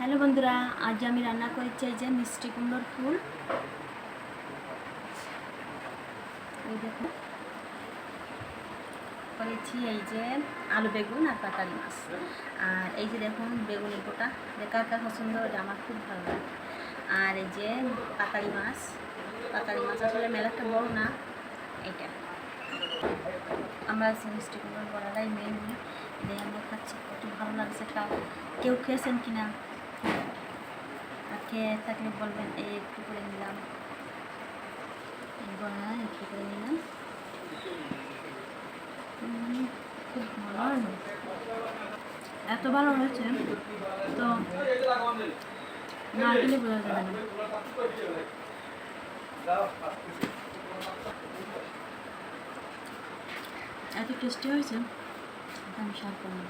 Hello বন্ধুরা, আজ আমি রান্না করেছি এই যে মিষ্টি কুমড়োর ফুল। এই দেখুন করেছি এই যে আলু বেগুন আর পাতালি মাছ। আর এই যে দেখুন বেগুনের গোটা, কার কার পছন্দ, এটা আমার খুব ভালো লাগে। আর এই যে পাতালি মাছ আসলে মেলাটা বড় না, এইটা আমরা মিষ্টি কুমড়োর বড়াটাই মেনলি এটাই আমরা খাচ্ছি, একটু ভালো লাগছে। কেউ খেয়েছেন কিনা আর খেয়ে থাকলে বলবেন। এই একটু করে নিলাম, একটু করে নিলাম। খুব ভালো, এত ভালো হয়েছে তো না খেলে বোঝা যাবে না। এত টেস্টি হয়েছে, আমি শেয়ার করলাম।